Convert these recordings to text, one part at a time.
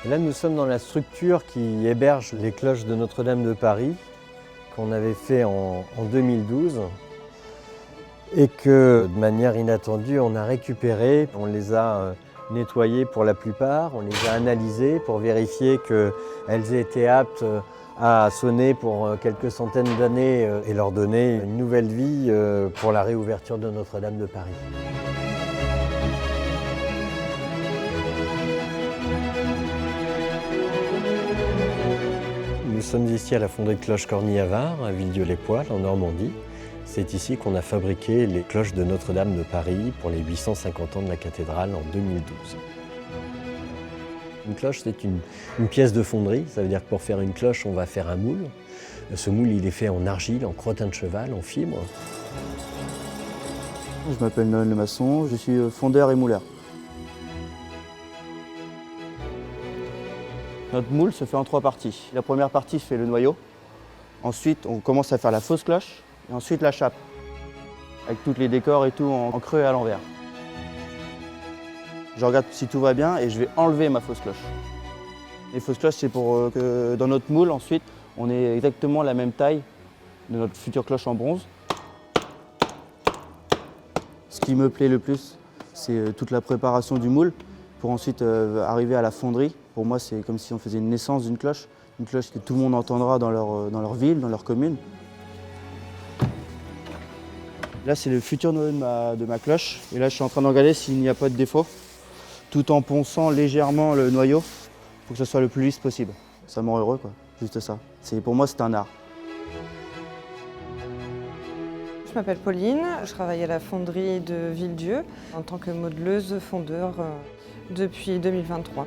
Là, nous sommes dans la structure qui héberge les cloches de Notre-Dame de Paris, qu'on avait fait en 2012, et que, de manière inattendue, on a récupéré. On les a nettoyées pour la plupart, on les a analysées pour vérifier qu'elles étaient aptes à sonner pour quelques centaines d'années et leur donner une nouvelle vie pour la réouverture de Notre-Dame de Paris. Nous sommes ici à la fonderie de cloches Corny-Havard, à Villedieu-les-Poêles, en Normandie. C'est ici qu'on a fabriqué les cloches de Notre-Dame de Paris pour les 850 ans de la cathédrale en 2012. Une cloche, c'est une pièce de fonderie. Ça veut dire que pour faire une cloche, on va faire un moule. Ce moule, il est fait en argile, en crottin de cheval, en fibre. Je m'appelle Noël Lemasson, je suis fondeur et mouleur. Notre moule se fait en 3 parties. La première partie fait le noyau. Ensuite, on commence à faire la fausse cloche. Et ensuite, la chape. Avec tous les décors et tout en creux et à l'envers. Je regarde si tout va bien et je vais enlever ma fausse cloche. Les fausses cloches, c'est pour que dans notre moule, ensuite, on ait exactement la même taille de notre future cloche en bronze. Ce qui me plaît le plus, c'est toute la préparation du moule pour ensuite arriver à la fonderie. Pour moi, c'est comme si on faisait une naissance d'une cloche. Une cloche que tout le monde entendra dans leur ville, dans leur commune. Là, c'est le futur noyau de ma cloche. Et là, je suis en train de regarder s'il n'y a pas de défaut, tout en ponçant légèrement le noyau pour que ce soit le plus lisse possible. Ça me rend heureux, quoi. Juste ça. Pour moi, c'est un art. Je m'appelle Pauline, je travaille à la fonderie de Villedieu en tant que modeleuse fondeur depuis 2023.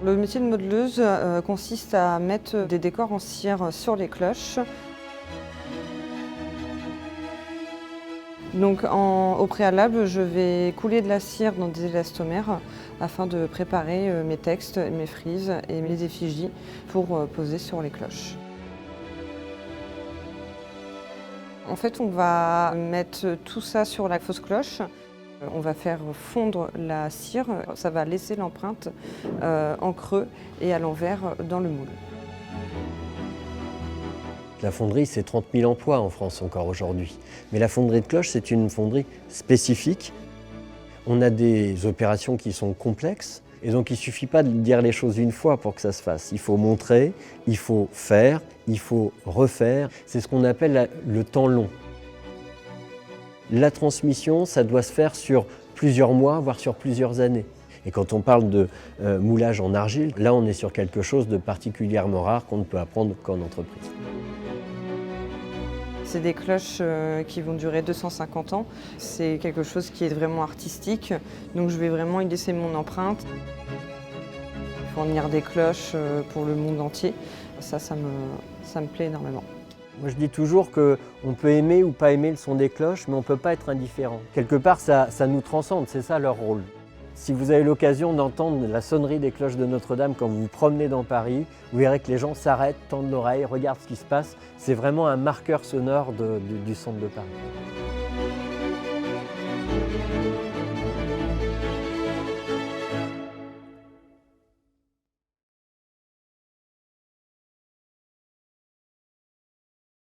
Le métier de modeleuse consiste à mettre des décors en cire sur les cloches. Donc au préalable, je vais couler de la cire dans des élastomères afin de préparer mes textes, mes frises et mes effigies pour poser sur les cloches. En fait, on va mettre tout ça sur la fausse cloche. On va faire fondre la cire, ça va laisser l'empreinte en creux et à l'envers dans le moule. La fonderie, c'est 30 000 emplois en France encore aujourd'hui. Mais la fonderie de cloches, c'est une fonderie spécifique. On a des opérations qui sont complexes, et donc il ne suffit pas de dire les choses une fois pour que ça se fasse. Il faut montrer, il faut faire, il faut refaire. C'est ce qu'on appelle le temps long. La transmission, ça doit se faire sur plusieurs mois, voire sur plusieurs années. Et quand on parle de moulage en argile, là on est sur quelque chose de particulièrement rare qu'on ne peut apprendre qu'en entreprise. C'est des cloches qui vont durer 250 ans. C'est quelque chose qui est vraiment artistique, donc je vais vraiment y laisser mon empreinte. Fournir des cloches pour le monde entier, ça me plaît énormément. Moi je dis toujours qu'on peut aimer ou pas aimer le son des cloches, mais on ne peut pas être indifférent. Quelque part ça nous transcende, c'est ça leur rôle. Si vous avez l'occasion d'entendre la sonnerie des cloches de Notre-Dame quand vous vous promenez dans Paris, vous verrez que les gens s'arrêtent, tendent l'oreille, regardent ce qui se passe. C'est vraiment un marqueur sonore du centre de Paris.